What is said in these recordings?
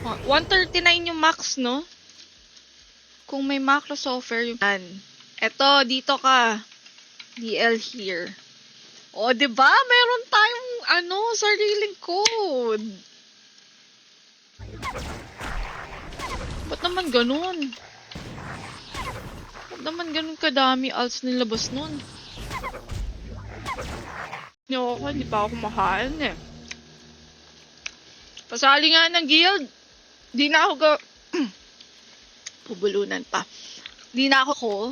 139 yung max, no? Kung may macro software yung... Eto, dito ka. DL here. O, diba? Meron tayong, sariling code. Ba't naman ganun? Ba't naman ganun kadami alts nilabas nun? Hindi pa ako kumahain eh. Pasali nga ng guild. Di na ako pubulunan pa. Di na ako.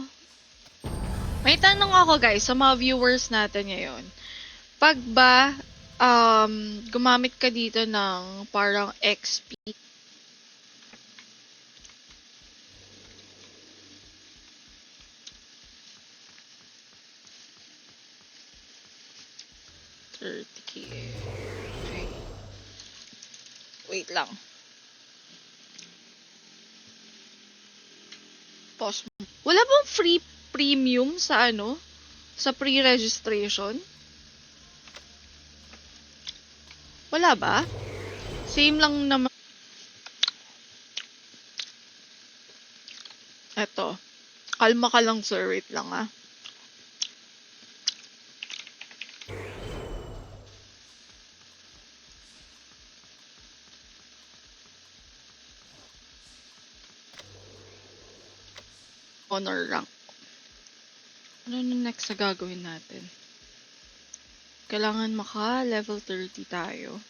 May tanong ako guys sa mga viewers natin ngayon. Pag ba gumamit ka dito ng parang XP, okay. Wait lang. Pause mo. Wala bang free premium sa sa pre-registration? Wala ba? Same lang naman. Eto. Kalma ka lang sir. Wait lang ah. Honor rank. Ano na next na gagawin natin? Kailangan maka-level 30 tayo.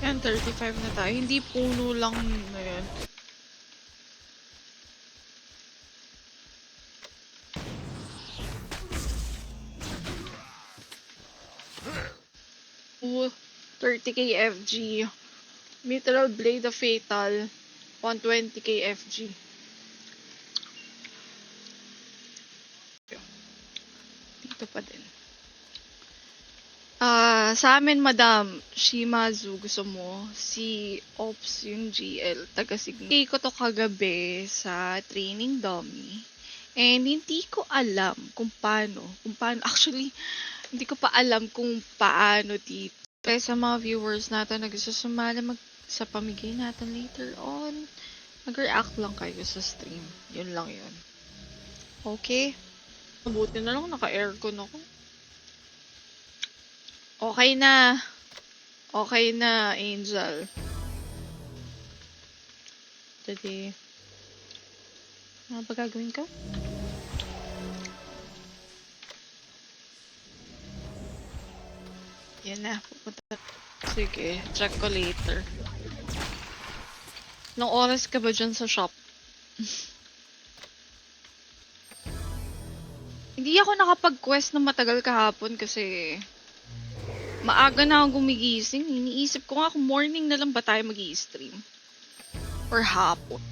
Yan, 35 na tayo. Hindi puno lang na yan. Ooh, 30k FG. Mithril Blade of Fatal. 120k FG. Dito pa din. Sa amin, Madam Shimazu, gusto mo, si Ops yung GL, taga-Signy. Ko to kagabi sa training dummy. And hindi ko alam kung paano. Actually, hindi ko pa alam kung paano dito. Kaya sa mga viewers natin na gusto sumali sa pamigay natin later on, mag-react lang kayo sa stream. Yun lang yun. Okay? Mabuti na lang, naka-aircon ako. Okay na. Okay na, Angel. Today. Ano ba gagawin ka? Yan na, pupunta. Sige, check ko later. Nung oras ka ba dyan sa shop? Hindi ako nakapag-quest ng matagal kahapon kasi maaga na akong gumigising. Iniisip ko nga kung morning na lang ba tayo mag-i-stream. Or hapon.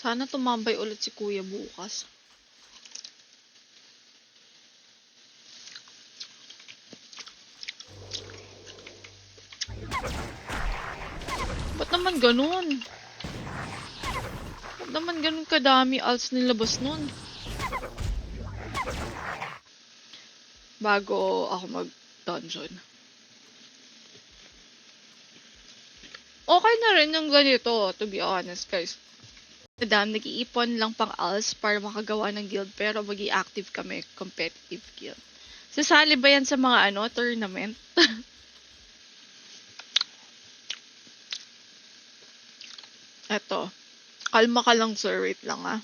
Sana tumambay ulit si Kuya bukas. Ba't naman ganun? Ba't naman ganun kadami alts nilabas nun? Bago ako mag-dungeon. Okay na rin yung ganito, to be honest, guys. Madam, nag-iipon lang pang alts para makagawa ng guild pero magi-active kami, competitive guild. Sasali ba yan sa mga tournament? Eto. Kalma ka lang sir, wait lang ah.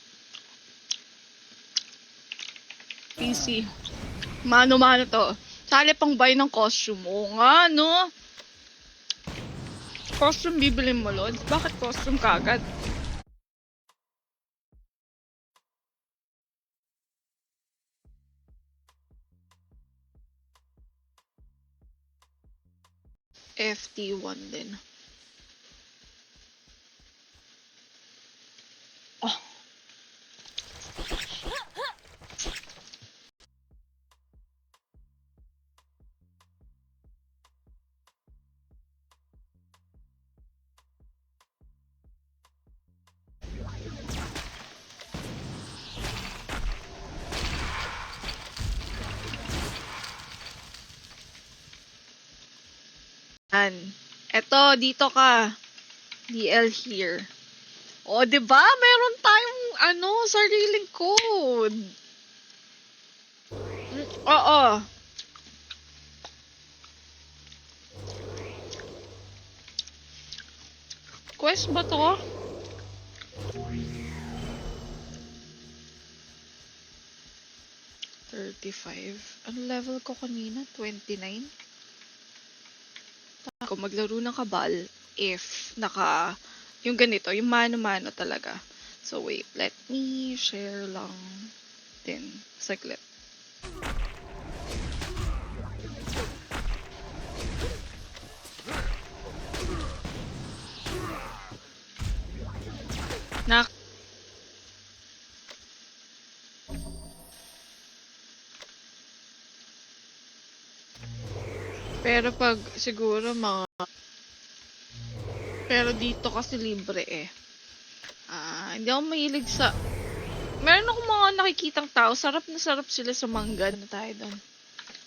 PC. Mano-mano to. Sali pang buy ng costume mo nga, no? Costume bibili mo, Lods? Bakit costume kagad? FT1 din. Yan. Eto, dito ka. DL here. O, diba? Meron tayong, sariling code. Oo. Quest ba to? $35. Ano level ko kanina? 29? Ako maglaro ng kabal if yung ganito, yung mano-mano talaga. So wait, let me share lang din. Saglit. Na Pero pag siguro pero dito kasi libre eh. Hindi ako mahilig sa meron akong mga nakikitang tao, sarap na sarap sila sa mangga. Ano tayo doon?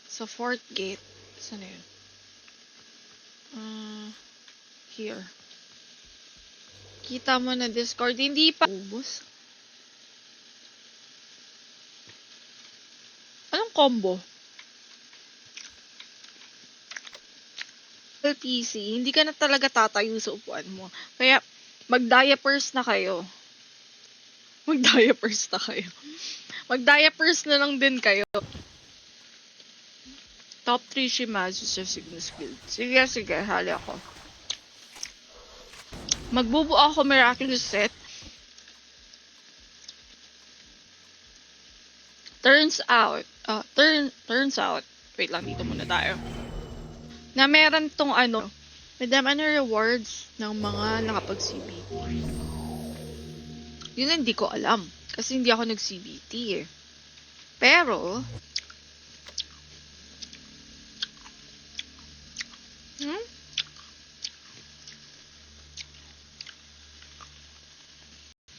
Sa Fort Gate. Saan yun? Here. Kita mo na Discord. Hindi pa ubos. Anong combo? PC, hindi ka na talaga tatayo sa upuan mo. Kaya, mag-diapers na kayo. Mag-diapers na kayo. Mag-diapers na lang din kayo. Top 3 Shimazu sa Cygnus Guild. Sige, hali ako. Magbubuo ako Miraculous Set. Turns out, wait lang, dito muna tayo. Na meron tong madam, rewards ng mga nakapag-CBT. Yun hindi ko alam. Kasi hindi ako nag-CBT eh. Pero,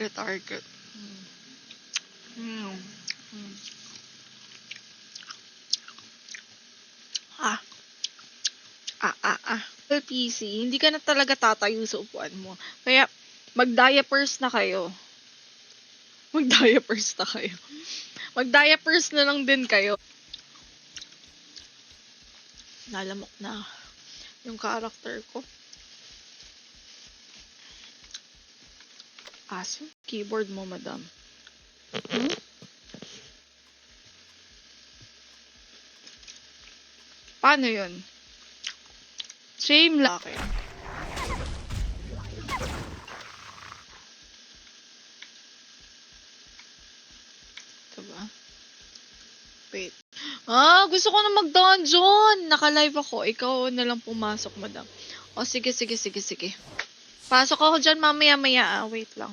retarget. PC, hindi ka na talaga tatayo sa upuan mo. Kaya, mag-diapers na kayo. Mag-diapers na kayo. Mag-diapers na lang din kayo. Nalamok na yung character ko. Aso? Keyboard mo, madam. Paano yun? Same lang. Okay. Diba? Wait. Gusto ko na mag-dungeon. Naka-live ako. Ikaw na lang pumasok, madam. O, sige. Pasok ako dyan mamaya-maya. Wait lang.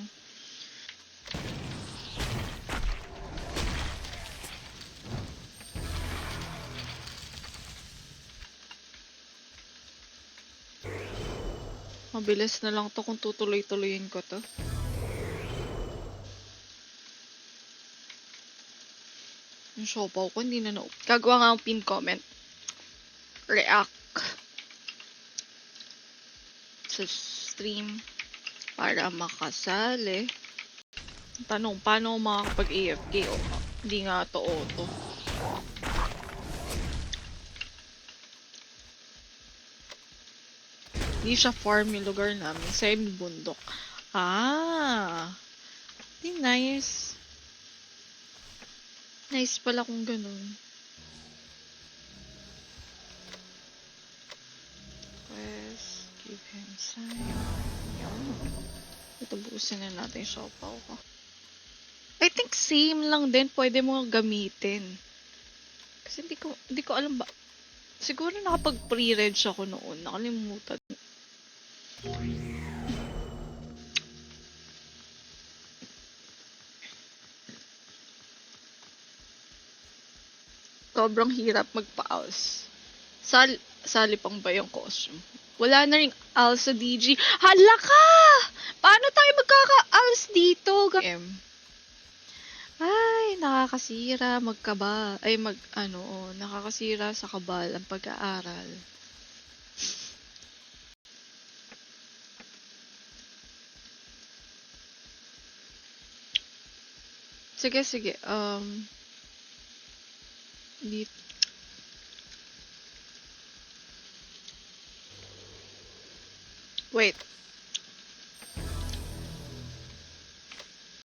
Mabilis na lang to kung tutuloy-tuloyin ko to. Yung siopaw ko, hindi na Gagawa nga ang pin comment. React. Sa stream. Para makasali. Tanong, paano makakapag-AFK? Hindi nga to auto. Hindi siya farm yung lugar namin. Sa bundok. Nice. Nice pala kung ganun. Quest, give him sign. Ito, buusin na natin yung siopaw ko. I think same lang din pwede mo gamitin. Kasi hindi ko alam ba. Siguro nakapag-pre-reg ako noon. Nakalimutan. Sobrang hirap magpa-ALS. Sali pang ba yung costume? Wala na ring ALS sa DG. Hala ka! Paano tayo magkaka-ALS dito? Ay, nakakasira nakakasira sa kabal ang pag-aaral. Sige, sige. Dito. Wait.